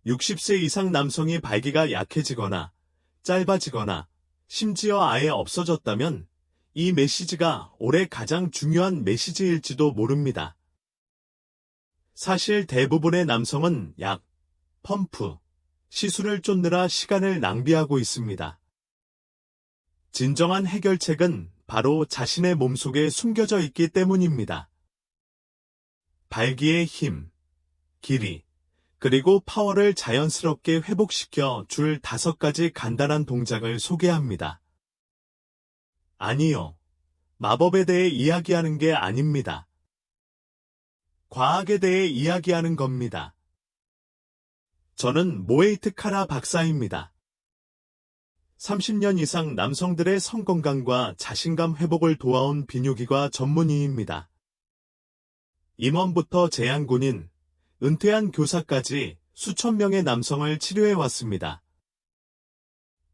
60세 이상 남성이 발기가 약해지거나 짧아지거나 심지어 아예 없어졌다면 이 메시지가 올해 가장 중요한 메시지일지도 모릅니다. 사실 대부분의 남성은 약, 펌프, 시술을 쫓느라 시간을 낭비하고 있습니다. 진정한 해결책은 바로 자신의 몸속에 숨겨져 있기 때문입니다. 발기의 힘, 길이, 그리고 파워를 자연스럽게 회복시켜 줄 5가지 간단한 동작을 소개합니다. 아니요, 마법에 대해 이야기하는 게 아닙니다. 과학에 대해 이야기하는 겁니다. 저는 모에이트 카라 박사입니다. 30년 이상 남성들의 성건강과 자신감 회복을 도와온 비뇨기과 전문의입니다. 임원부터 제향군인, 은퇴한 교사까지 수천 명의 남성을 치료해왔습니다.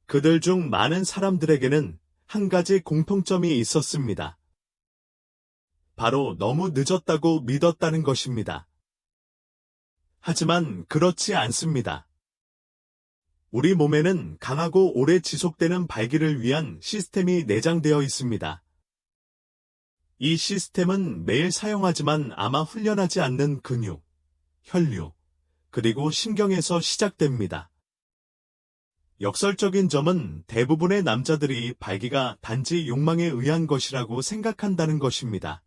그들 중 많은 사람들에게는 한 가지 공통점이 있었습니다. 바로 너무 늦었다고 믿었다는 것입니다. 하지만 그렇지 않습니다. 우리 몸에는 강하고 오래 지속되는 발기를 위한 시스템이 내장되어 있습니다. 이 시스템은 매일 사용하지만 아마 훈련하지 않는 근육, 혈류, 그리고 신경에서 시작됩니다. 역설적인 점은 대부분의 남자들이 발기가 단지 욕망에 의한 것이라고 생각한다는 것입니다.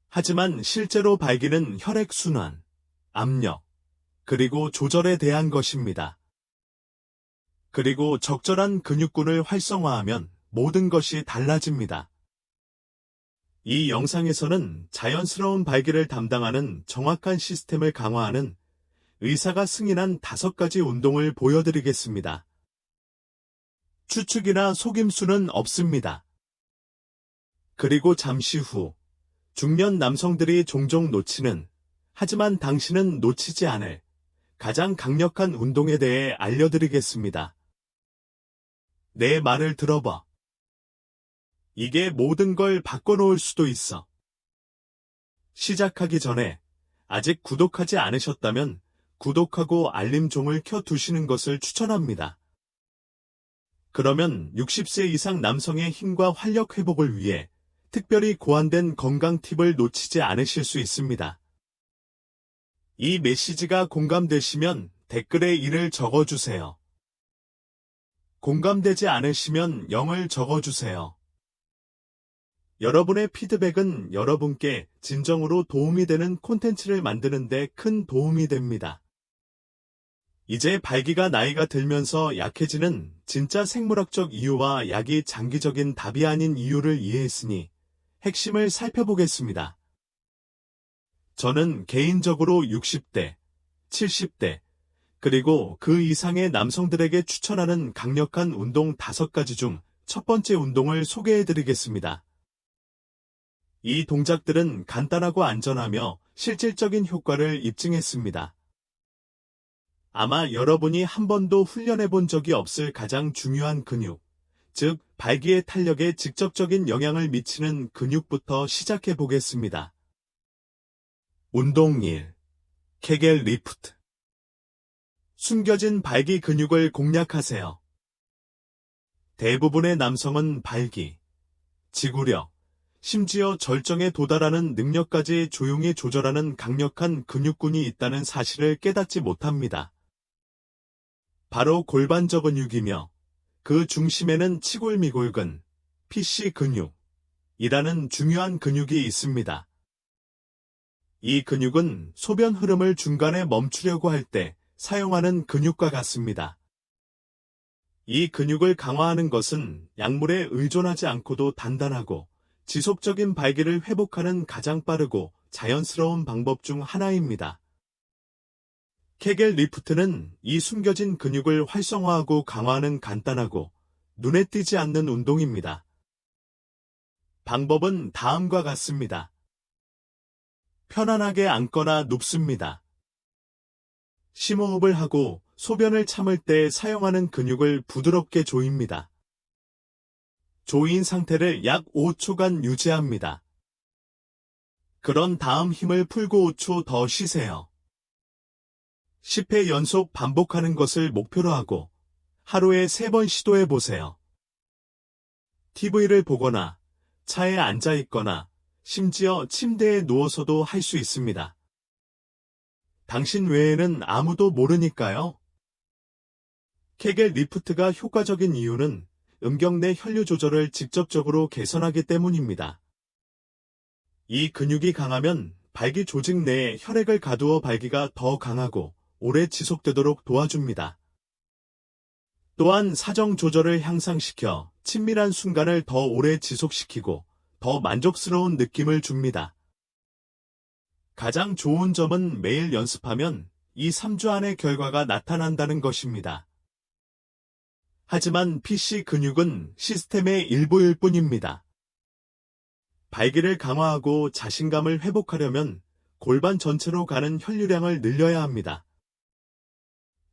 하지만 실제로 발기는 혈액순환, 압력, 그리고 조절에 대한 것입니다. 그리고 적절한 근육군을 활성화하면 모든 것이 달라집니다. 이 영상에서는 자연스러운 발기를 담당하는 정확한 시스템을 강화하는 의사가 승인한 5가지 운동을 보여드리겠습니다. 추측이나 속임수는 없습니다. 그리고 잠시 후 중년 남성들이 종종 놓치는, 하지만 당신은 놓치지 않을 가장 강력한 운동에 대해 알려드리겠습니다. 내 말을 들어봐. 이게 모든 걸 바꿔놓을 수도 있어. 시작하기 전에 아직 구독하지 않으셨다면 구독하고 알림종을 켜두시는 것을 추천합니다. 그러면 60세 이상 남성의 힘과 활력 회복을 위해 특별히 고안된 건강 팁을 놓치지 않으실 수 있습니다. 이 메시지가 공감되시면 댓글에 1을 적어주세요. 공감되지 않으시면 0을 적어주세요. 여러분의 피드백은 여러분께 진정으로 도움이 되는 콘텐츠를 만드는 데 큰 도움이 됩니다. 이제 발기가 나이가 들면서 약해지는 진짜 생물학적 이유와 약이 장기적인 답이 아닌 이유를 이해했으니 핵심을 살펴보겠습니다. 저는 개인적으로 60대, 70대, 그리고 그 이상의 남성들에게 추천하는 강력한 운동 5가지 중 첫 번째 운동을 소개해드리겠습니다. 이 동작들은 간단하고 안전하며 실질적인 효과를 입증했습니다. 아마 여러분이 한 번도 훈련해 본 적이 없을 가장 중요한 근육, 즉 발기의 탄력에 직접적인 영향을 미치는 근육부터 시작해 보겠습니다. 운동 1. 케겔 리프트. 숨겨진 발기 근육을 공략하세요. 대부분의 남성은 발기, 지구력, 심지어 절정에 도달하는 능력까지 조용히 조절하는 강력한 근육군이 있다는 사실을 깨닫지 못합니다. 바로 골반저 근육이며 그 중심에는 치골미골근, PC 근육이라는 중요한 근육이 있습니다. 이 근육은 소변 흐름을 중간에 멈추려고 할 때 사용하는 근육과 같습니다. 이 근육을 강화하는 것은 약물에 의존하지 않고도 단단하고 지속적인 발기를 회복하는 가장 빠르고 자연스러운 방법 중 하나입니다. 케겔 리프트는 이 숨겨진 근육을 활성화하고 강화하는 간단하고 눈에 띄지 않는 운동입니다. 방법은 다음과 같습니다. 편안하게 앉거나 눕습니다. 심호흡을 하고 소변을 참을 때 사용하는 근육을 부드럽게 조입니다. 조인 상태를 약 5초간 유지합니다. 그런 다음 힘을 풀고 5초 더 쉬세요. 10회 연속 반복하는 것을 목표로 하고 하루에 3번 시도해 보세요. TV를 보거나 차에 앉아 있거나 심지어 침대에 누워서도 할 수 있습니다. 당신 외에는 아무도 모르니까요. 케겔 리프트가 효과적인 이유는 음경 내 혈류 조절을 직접적으로 개선하기 때문입니다. 이 근육이 강하면 발기 조직 내에 혈액을 가두어 발기가 더 강하고 오래 지속되도록 도와줍니다. 또한 사정 조절을 향상시켜 친밀한 순간을 더 오래 지속시키고 더 만족스러운 느낌을 줍니다. 가장 좋은 점은 매일 연습하면 2-3주 안에 결과가 나타난다는 것입니다. 하지만 PC 근육은 시스템의 일부일 뿐입니다. 발기를 강화하고 자신감을 회복하려면 골반 전체로 가는 혈류량을 늘려야 합니다.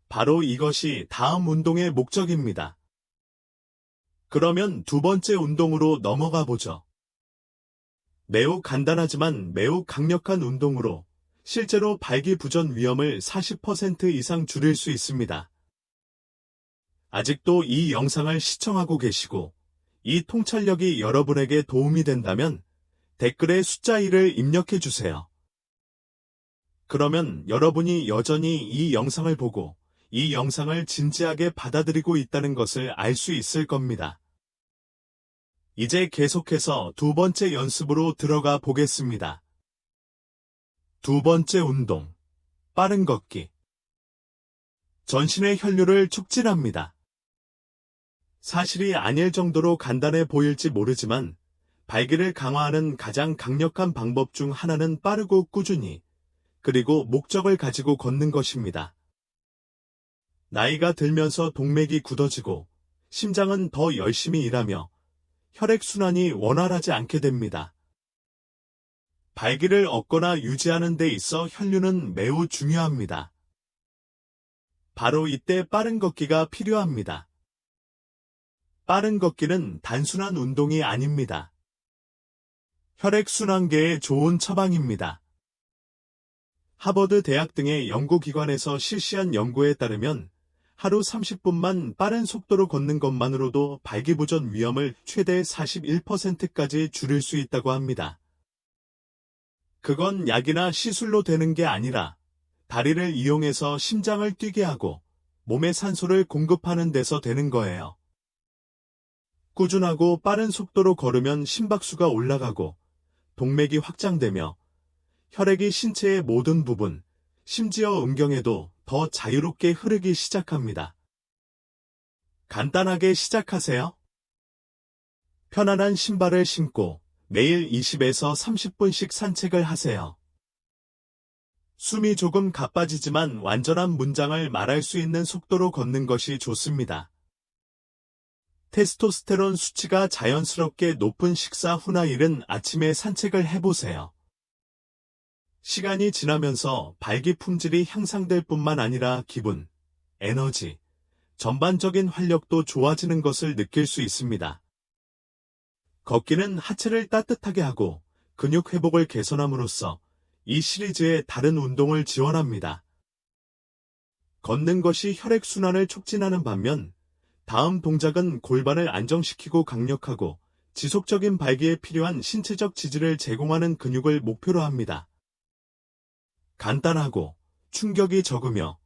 바로 이것이 다음 운동의 목적입니다. 그러면 두 번째 운동으로 넘어가 보죠. 매우 간단하지만 매우 강력한 운동으로 실제로 발기부전 위험을 40% 이상 줄일 수 있습니다. 아직도 이 영상을 시청하고 계시고 이 통찰력이 여러분에게 도움이 된다면 댓글에 숫자 1을 입력해 주세요. 그러면 여러분이 여전히 이 영상을 보고 이 영상을 진지하게 받아들이고 있다는 것을 알 수 있을 겁니다. 이제 계속해서 두 번째 연습으로 들어가 보겠습니다. 두 번째 운동, 빠른 걷기. 전신의 혈류를 촉진합니다. 사실이 아닐 정도로 간단해 보일지 모르지만 발기를 강화하는 가장 강력한 방법 중 하나는 빠르고 꾸준히, 그리고 목적을 가지고 걷는 것입니다. 나이가 들면서 동맥이 굳어지고 심장은 더 열심히 일하며 혈액순환이 원활하지 않게 됩니다. 발기를 얻거나 유지하는 데 있어 혈류는 매우 중요합니다. 바로 이때 빠른 걷기가 필요합니다. 빠른 걷기는 단순한 운동이 아닙니다. 혈액순환계의 좋은 처방입니다. 하버드 대학 등의 연구기관에서 실시한 연구에 따르면 하루 30분만 빠른 속도로 걷는 것만으로도 발기부전 위험을 최대 41%까지 줄일 수 있다고 합니다. 그건 약이나 시술로 되는 게 아니라 다리를 이용해서 심장을 뛰게 하고 몸에 산소를 공급하는 데서 되는 거예요. 꾸준하고 빠른 속도로 걸으면 심박수가 올라가고 동맥이 확장되며 혈액이 신체의 모든 부분, 심지어 음경에도 더 자유롭게 흐르기 시작합니다. 간단하게 시작하세요. 편안한 신발을 신고 매일 20에서 30분씩 산책을 하세요. 숨이 조금 가빠지지만 완전한 문장을 말할 수 있는 속도로 걷는 것이 좋습니다. 테스토스테론 수치가 자연스럽게 높은 식사 후나 이른 아침에 산책을 해보세요. 시간이 지나면서 발기 품질이 향상될 뿐만 아니라 기분, 에너지, 전반적인 활력도 좋아지는 것을 느낄 수 있습니다. 걷기는 하체를 따뜻하게 하고 근육 회복을 개선함으로써 이 시리즈의 다른 운동을 지원합니다. 걷는 것이 혈액순환을 촉진하는 반면 다음 동작은 골반을 안정시키고 강력하고 지속적인 발기에 필요한 신체적 지지를 제공하는 근육을 목표로 합니다. 간단하고 충격이 적으며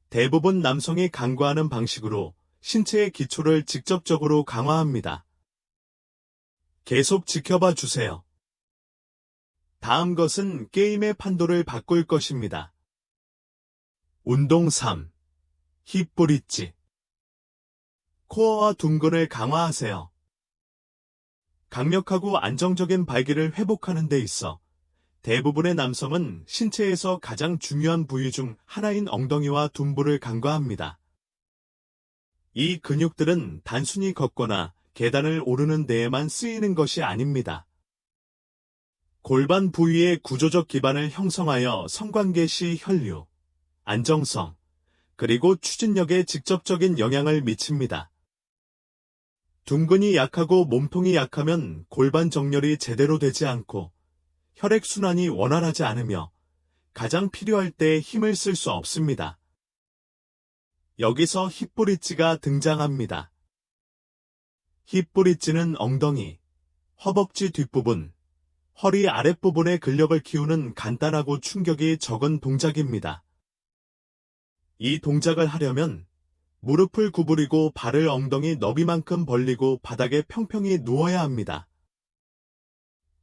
대부분 남성이 간과하는 방식으로 신체의 기초를 직접적으로 강화합니다. 계속 지켜봐 주세요. 다음 것은 게임의 판도를 바꿀 것입니다. 운동 3. 힙 브릿지. 코어와 둔근을 강화하세요. 강력하고 안정적인 발기를 회복하는 데 있어 대부분의 남성은 신체에서 가장 중요한 부위 중 하나인 엉덩이와 둔부를 간과합니다. 이 근육들은 단순히 걷거나 계단을 오르는 데에만 쓰이는 것이 아닙니다. 골반 부위의 구조적 기반을 형성하여 성관계 시 혈류, 안정성, 그리고 추진력에 직접적인 영향을 미칩니다. 둔근이 약하고 몸통이 약하면 골반 정렬이 제대로 되지 않고 혈액순환이 원활하지 않으며 가장 필요할 때 힘을 쓸 수 없습니다. 여기서 힙브릿지가 등장합니다. 힙브릿지는 엉덩이, 허벅지 뒷부분, 허리 아랫부분의 근력을 키우는 간단하고 충격이 적은 동작입니다. 이 동작을 하려면 무릎을 구부리고 발을 엉덩이 너비만큼 벌리고 바닥에 평평히 누워야 합니다.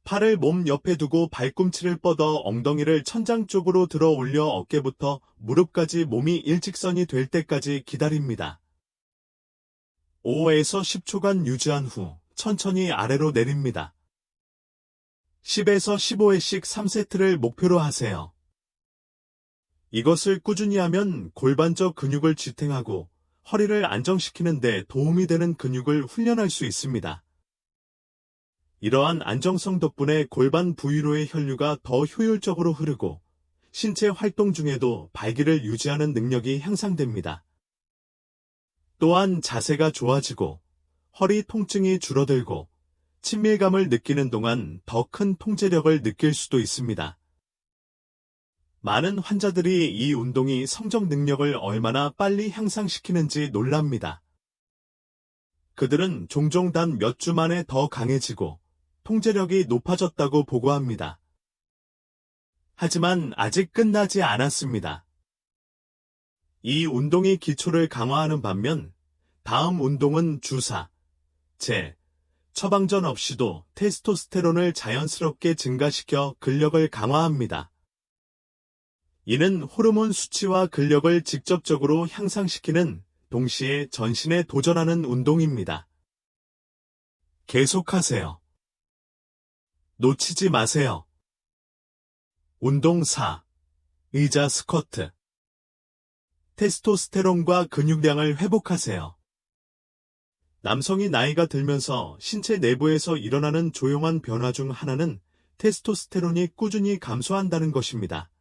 팔을 몸 옆에 두고 발꿈치를 뻗어 엉덩이를 천장 쪽으로 들어 올려 어깨부터 무릎까지 몸이 일직선이 될 때까지 기다립니다. 5에서 10초간 유지한 후 천천히 아래로 내립니다. 10에서 15회씩 3세트를 목표로 하세요. 이것을 꾸준히 하면 골반적 근육을 지탱하고 허리를 안정시키는 데 도움이 되는 근육을 훈련할 수 있습니다. 이러한 안정성 덕분에 골반 부위로의 혈류가 더 효율적으로 흐르고 신체 활동 중에도 발기를 유지하는 능력이 향상됩니다. 또한 자세가 좋아지고 허리 통증이 줄어들고 친밀감을 느끼는 동안 더 큰 통제력을 느낄 수도 있습니다. 많은 환자들이 이 운동이 성적 능력을 얼마나 빨리 향상시키는지 놀랍니다. 그들은 종종 단 몇 주 만에 더 강해지고 통제력이 높아졌다고 보고합니다. 하지만 아직 끝나지 않았습니다. 이 운동이 기초를 강화하는 반면 다음 운동은 주사, 처방전 없이도 테스토스테론을 자연스럽게 증가시켜 근력을 강화합니다. 이는 호르몬 수치와 근력을 직접적으로 향상시키는 동시에 전신에 도전하는 운동입니다. 계속하세요. 놓치지 마세요. 운동 4. 의자 스쿼트. 테스토스테론과 근육량을 회복하세요. 남성이 나이가 들면서 신체 내부에서 일어나는 조용한 변화 중 하나는 테스토스테론이 꾸준히 감소한다는 것입니다.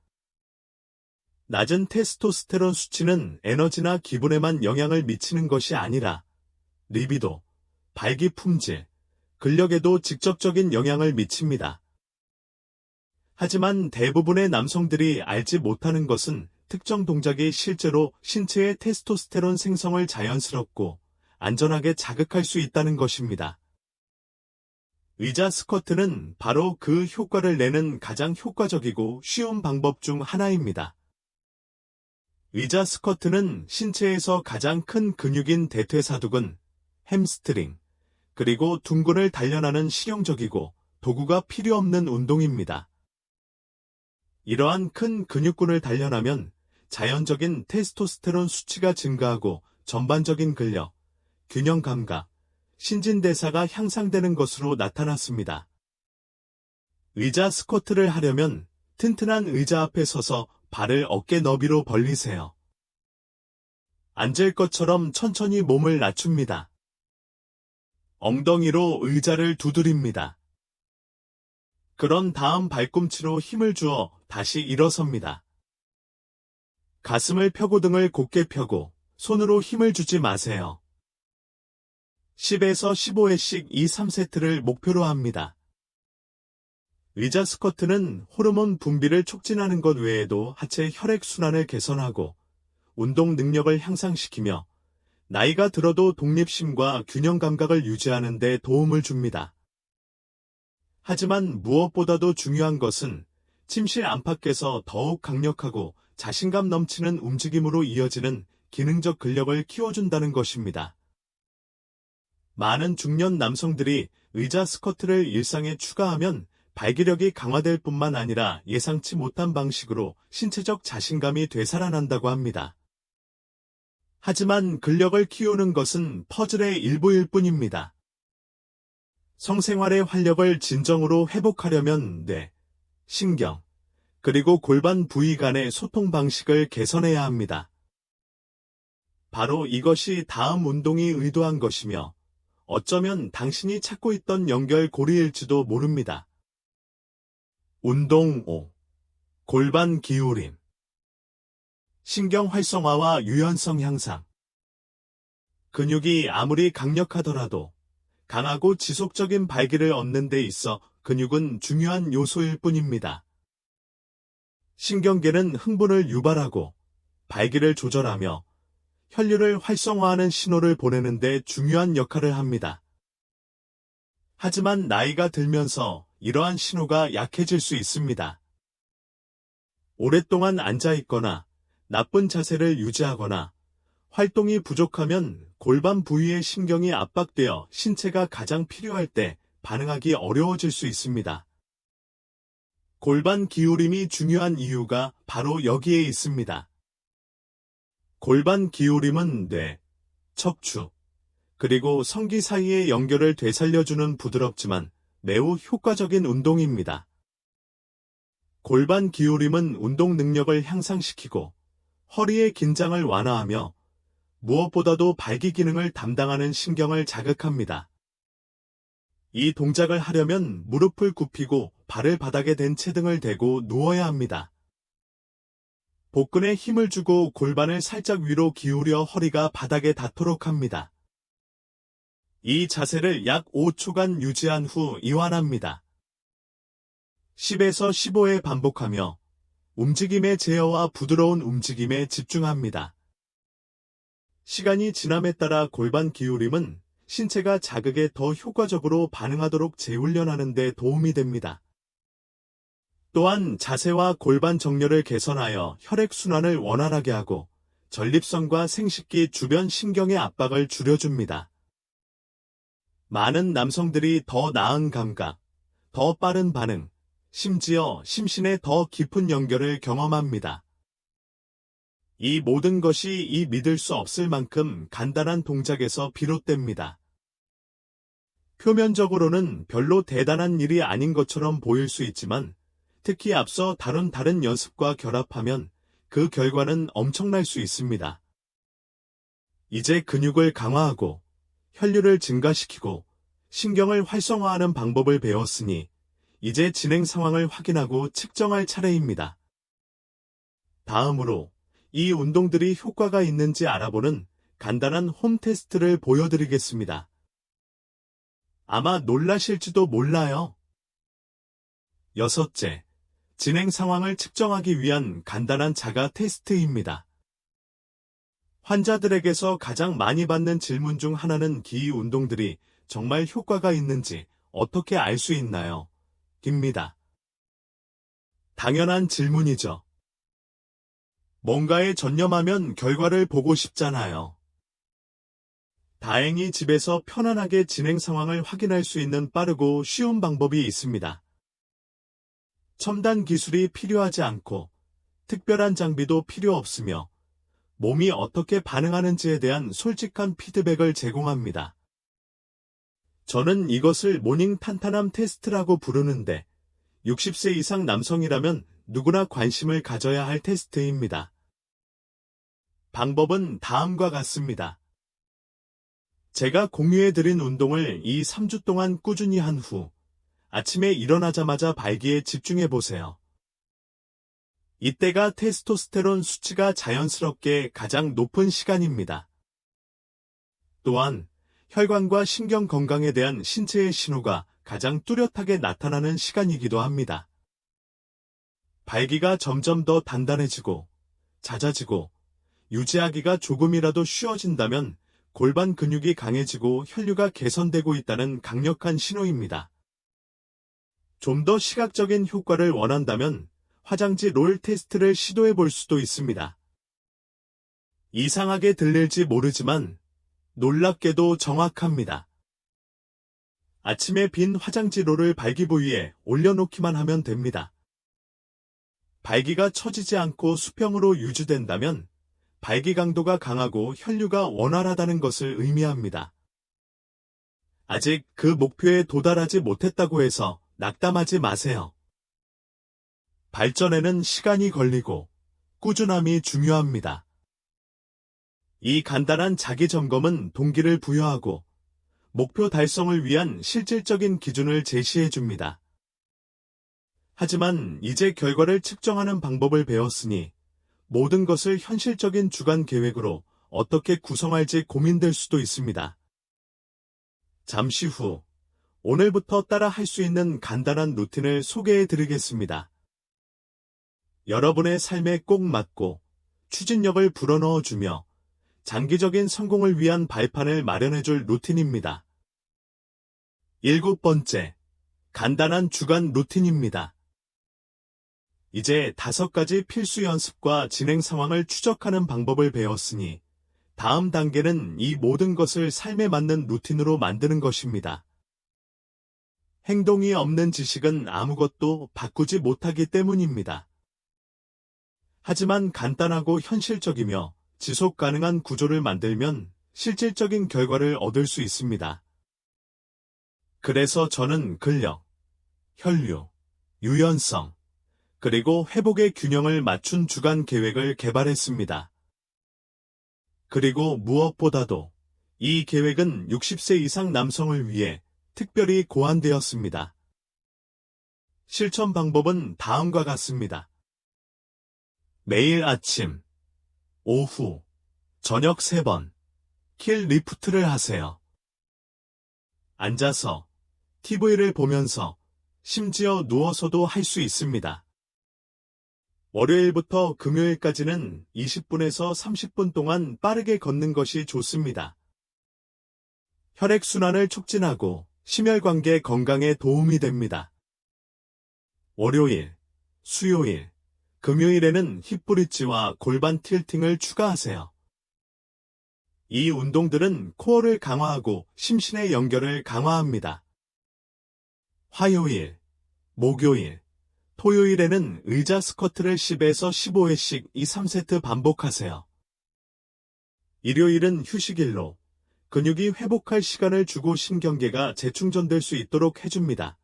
낮은 테스토스테론 수치는 에너지나 기분에만 영향을 미치는 것이 아니라 리비도, 발기 품질, 근력에도 직접적인 영향을 미칩니다. 하지만 대부분의 남성들이 알지 못하는 것은 특정 동작이 실제로 신체의 테스토스테론 생성을 자연스럽고 안전하게 자극할 수 있다는 것입니다. 의자 스쿼트는 바로 그 효과를 내는 가장 효과적이고 쉬운 방법 중 하나입니다. 의자 스쿼트는 신체에서 가장 큰 근육인 대퇴사두근, 햄스트링, 그리고 둔근을 단련하는 실용적이고 도구가 필요 없는 운동입니다. 이러한 큰 근육군을 단련하면 자연적인 테스토스테론 수치가 증가하고 전반적인 근력, 균형 감각, 신진대사가 향상되는 것으로 나타났습니다. 의자 스쿼트를 하려면 튼튼한 의자 앞에 서서 발을 어깨 너비로 벌리세요. 앉을 것처럼 천천히 몸을 낮춥니다. 엉덩이로 의자를 두드립니다. 그런 다음 발꿈치로 힘을 주어 다시 일어섭니다. 가슴을 펴고 등을 곧게 펴고 손으로 힘을 주지 마세요. 10에서 15회씩 2, 3세트를 목표로 합니다. 의자 스쿼트는 호르몬 분비를 촉진하는 것 외에도 하체 혈액순환을 개선하고 운동 능력을 향상시키며 나이가 들어도 독립심과 균형 감각을 유지하는 데 도움을 줍니다. 하지만 무엇보다도 중요한 것은 침실 안팎에서 더욱 강력하고 자신감 넘치는 움직임으로 이어지는 기능적 근력을 키워준다는 것입니다. 많은 중년 남성들이 의자 스쿼트를 일상에 추가하면 발기력이 강화될 뿐만 아니라 예상치 못한 방식으로 신체적 자신감이 되살아난다고 합니다. 하지만 근력을 키우는 것은 퍼즐의 일부일 뿐입니다. 성생활의 활력을 진정으로 회복하려면 뇌, 신경, 그리고 골반 부위 간의 소통 방식을 개선해야 합니다. 바로 이것이 다음 운동이 의도한 것이며 어쩌면 당신이 찾고 있던 연결고리일지도 모릅니다. 운동 5. 골반 기울임. 신경 활성화와 유연성 향상. 근육이 아무리 강력하더라도 강하고 지속적인 발기를 얻는 데 있어 근육은 중요한 요소일 뿐입니다. 신경계는 흥분을 유발하고 발기를 조절하며 혈류를 활성화하는 신호를 보내는 데 중요한 역할을 합니다. 하지만 나이가 들면서 이러한 신호가 약해질 수 있습니다. 오랫동안 앉아 있거나 나쁜 자세를 유지하거나 활동이 부족하면 골반 부위의 신경이 압박되어 신체가 가장 필요할 때 반응하기 어려워질 수 있습니다. 골반 기울임이 중요한 이유가 바로 여기에 있습니다. 골반 기울임은 뇌, 척추, 그리고 성기 사이의 연결을 되살려주는 부드럽지만 매우 효과적인 운동입니다. 골반 기울임은 운동 능력을 향상시키고 허리의 긴장을 완화하며 무엇보다도 발기 기능을 담당하는 신경을 자극합니다. 이 동작을 하려면 무릎을 굽히고 발을 바닥에 댄 채 등을 대고 누워야 합니다. 복근에 힘을 주고 골반을 살짝 위로 기울여 허리가 바닥에 닿도록 합니다. 이 자세를 약 5초간 유지한 후 이완합니다. 10에서 15회 반복하며 움직임의 제어와 부드러운 움직임에 집중합니다. 시간이 지남에 따라 골반 기울임은 신체가 자극에 더 효과적으로 반응하도록 재훈련하는 데 도움이 됩니다. 또한 자세와 골반 정렬을 개선하여 혈액순환을 원활하게 하고 전립선과 생식기 주변 신경의 압박을 줄여줍니다. 많은 남성들이 더 나은 감각, 더 빠른 반응, 심지어 심신의 더 깊은 연결을 경험합니다. 이 모든 것이 이 믿을 수 없을 만큼 간단한 동작에서 비롯됩니다. 표면적으로는 별로 대단한 일이 아닌 것처럼 보일 수 있지만 특히 앞서 다룬 다른 연습과 결합하면 그 결과는 엄청날 수 있습니다. 이제 근육을 강화하고 혈류를 증가시키고 신경을 활성화하는 방법을 배웠으니 이제 진행 상황을 확인하고 측정할 차례입니다. 다음으로 이 운동들이 효과가 있는지 알아보는 간단한 홈 테스트를 보여드리겠습니다. 아마 놀라실지도 몰라요. 여섯째, 진행 상황을 측정하기 위한 간단한 자가 테스트입니다. 환자들에게서 가장 많이 받는 질문 중 하나는 기 운동들이 정말 효과가 있는지 어떻게 알 수 있나요? 입니다. 당연한 질문이죠. 뭔가에 전념하면 결과를 보고 싶잖아요. 다행히 집에서 편안하게 진행 상황을 확인할 수 있는 빠르고 쉬운 방법이 있습니다. 첨단 기술이 필요하지 않고 특별한 장비도 필요 없으며 몸이 어떻게 반응하는지에 대한 솔직한 피드백을 제공합니다. 저는 이것을 모닝 탄탄함 테스트라고 부르는데 60세 이상 남성이라면 누구나 관심을 가져야 할 테스트입니다. 방법은 다음과 같습니다. 제가 공유해드린 운동을 이 3주 동안 꾸준히 한 후 아침에 일어나자마자 발기에 집중해보세요. 이때가 테스토스테론 수치가 자연스럽게 가장 높은 시간입니다. 또한 혈관과 신경 건강에 대한 신체의 신호가 가장 뚜렷하게 나타나는 시간이기도 합니다. 발기가 점점 더 단단해지고 잦아지고 유지하기가 조금이라도 쉬워진다면 골반 근육이 강해지고 혈류가 개선되고 있다는 강력한 신호입니다. 좀 더 시각적인 효과를 원한다면 화장지 롤 테스트를 시도해 볼 수도 있습니다. 이상하게 들릴지 모르지만 놀랍게도 정확합니다. 아침에 빈 화장지 롤을 발기 부위에 올려놓기만 하면 됩니다. 발기가 처지지 않고 수평으로 유지된다면 발기 강도가 강하고 혈류가 원활하다는 것을 의미합니다. 아직 그 목표에 도달하지 못했다고 해서 낙담하지 마세요. 발전에는 시간이 걸리고 꾸준함이 중요합니다. 이 간단한 자기 점검은 동기를 부여하고 목표 달성을 위한 실질적인 기준을 제시해 줍니다. 하지만 이제 결과를 측정하는 방법을 배웠으니 모든 것을 현실적인 주간 계획으로 어떻게 구성할지 고민될 수도 있습니다. 잠시 후 오늘부터 따라 할 수 있는 간단한 루틴을 소개해 드리겠습니다. 여러분의 삶에 꼭 맞고 추진력을 불어넣어 주며 장기적인 성공을 위한 발판을 마련해줄 루틴입니다. 7번째, 간단한 주간 루틴입니다. 이제 5가지 필수 연습과 진행 상황을 추적하는 방법을 배웠으니 다음 단계는 이 모든 것을 삶에 맞는 루틴으로 만드는 것입니다. 행동이 없는 지식은 아무것도 바꾸지 못하기 때문입니다. 하지만 간단하고 현실적이며 지속 가능한 구조를 만들면 실질적인 결과를 얻을 수 있습니다. 그래서 저는 근력, 혈류, 유연성, 그리고 회복의 균형을 맞춘 주간 계획을 개발했습니다. 그리고 무엇보다도 이 계획은 60세 이상 남성을 위해 특별히 고안되었습니다. 실천 방법은 다음과 같습니다. 매일 아침, 오후, 저녁 3번, 킬 리프트를 하세요. 앉아서, TV를 보면서, 심지어 누워서도 할 수 있습니다. 월요일부터 금요일까지는 20분에서 30분 동안 빠르게 걷는 것이 좋습니다. 혈액순환을 촉진하고 심혈관계 건강에 도움이 됩니다. 월요일, 수요일, 금요일에는 힙브릿지와 골반 틸팅을 추가하세요. 이 운동들은 코어를 강화하고 심신의 연결을 강화합니다. 화요일, 목요일, 토요일에는 의자 스쿼트를 10에서 15회씩 2-3세트 반복하세요. 일요일은 휴식일로 근육이 회복할 시간을 주고 신경계가 재충전될 수 있도록 해줍니다.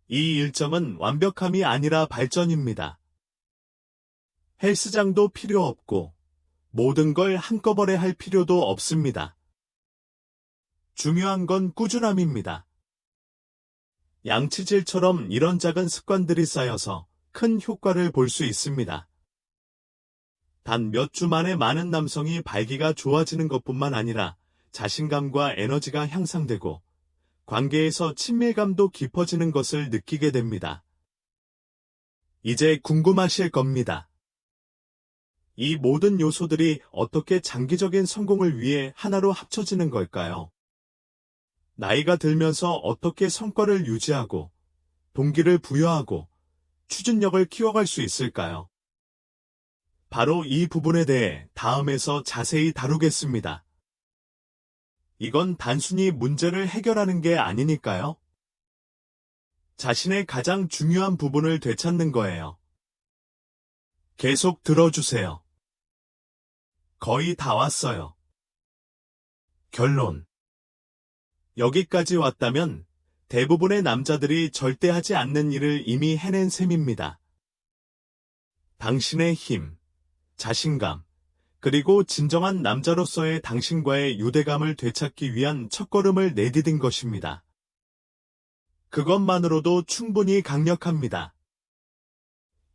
이 일정은 완벽함이 아니라 발전입니다. 헬스장도 필요 없고 모든 걸 한꺼번에 할 필요도 없습니다. 중요한 건 꾸준함입니다. 양치질처럼 이런 작은 습관들이 쌓여서 큰 효과를 볼 수 있습니다. 단 몇 주 만에 많은 남성이 발기가 좋아지는 것뿐만 아니라 자신감과 에너지가 향상되고 관계에서 친밀감도 깊어지는 것을 느끼게 됩니다. 이제 궁금하실 겁니다. 이 모든 요소들이 어떻게 장기적인 성공을 위해 하나로 합쳐지는 걸까요? 나이가 들면서 어떻게 성과를 유지하고 동기를 부여하고 추진력을 키워갈 수 있을까요? 바로 이 부분에 대해 다음에서 자세히 다루겠습니다. 이건 단순히 문제를 해결하는 게 아니니까요. 자신의 가장 중요한 부분을 되찾는 거예요. 계속 들어주세요. 거의 다 왔어요. 결론. 여기까지 왔다면 대부분의 남자들이 절대 하지 않는 일을 이미 해낸 셈입니다. 당신의 힘, 자신감, 그리고 진정한 남자로서의 당신과의 유대감을 되찾기 위한 첫걸음을 내디딘 것입니다. 그것만으로도 충분히 강력합니다.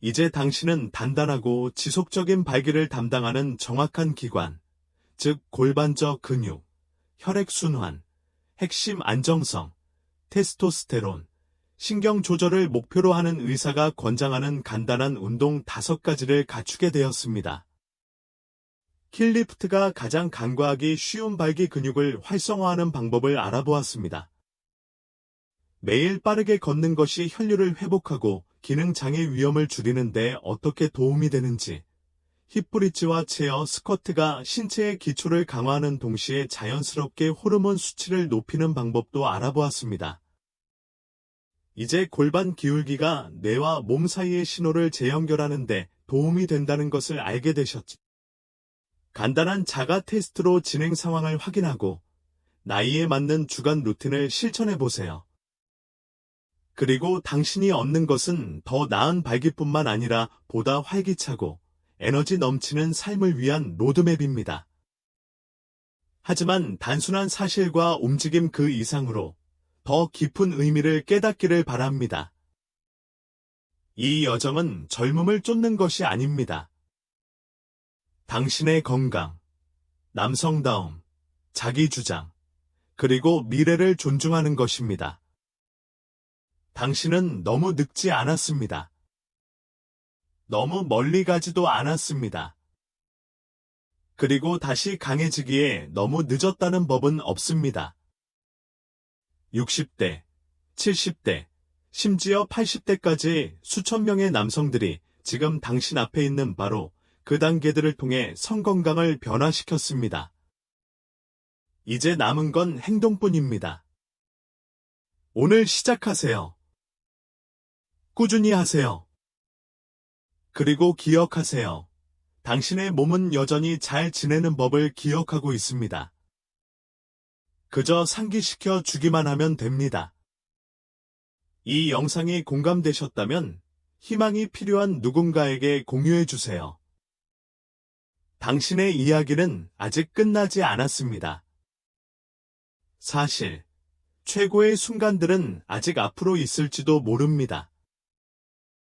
이제 당신은 단단하고 지속적인 발기를 담당하는 정확한 기관, 즉 골반저 근육, 혈액순환, 핵심 안정성, 테스토스테론, 신경 조절을 목표로 하는 의사가 권장하는 간단한 운동 5가지를 갖추게 되었습니다. 킬리프트가 가장 간과하기 쉬운 발기 근육을 활성화하는 방법을 알아보았습니다. 매일 빠르게 걷는 것이 혈류를 회복하고 기능장애 위험을 줄이는 데 어떻게 도움이 되는지, 힙브릿지와 체어 스쿼트가 신체의 기초를 강화하는 동시에 자연스럽게 호르몬 수치를 높이는 방법도 알아보았습니다. 이제 골반 기울기가 뇌와 몸 사이의 신호를 재연결하는 데 도움이 된다는 것을 알게 되셨죠. 간단한 자가 테스트로 진행 상황을 확인하고 나이에 맞는 주간 루틴을 실천해 보세요. 그리고 당신이 얻는 것은 더 나은 발기뿐만 아니라 보다 활기차고 에너지 넘치는 삶을 위한 로드맵입니다. 하지만 단순한 사실과 움직임 그 이상으로 더 깊은 의미를 깨닫기를 바랍니다. 이 여정은 젊음을 쫓는 것이 아닙니다. 당신의 건강, 남성다움, 자기주장, 그리고 미래를 존중하는 것입니다. 당신은 너무 늙지 않았습니다. 너무 멀리 가지도 않았습니다. 그리고 다시 강해지기에 너무 늦었다는 법은 없습니다. 60대, 70대, 심지어 80대까지 수천 명의 남성들이 지금 당신 앞에 있는 바로 그 단계들을 통해 성건강을 변화시켰습니다. 이제 남은 건 행동뿐입니다. 오늘 시작하세요. 꾸준히 하세요. 그리고 기억하세요. 당신의 몸은 여전히 잘 지내는 법을 기억하고 있습니다. 그저 상기시켜 주기만 하면 됩니다. 이 영상이 공감되셨다면 희망이 필요한 누군가에게 공유해 주세요. 당신의 이야기는 아직 끝나지 않았습니다. 사실, 최고의 순간들은 아직 앞으로 있을지도 모릅니다.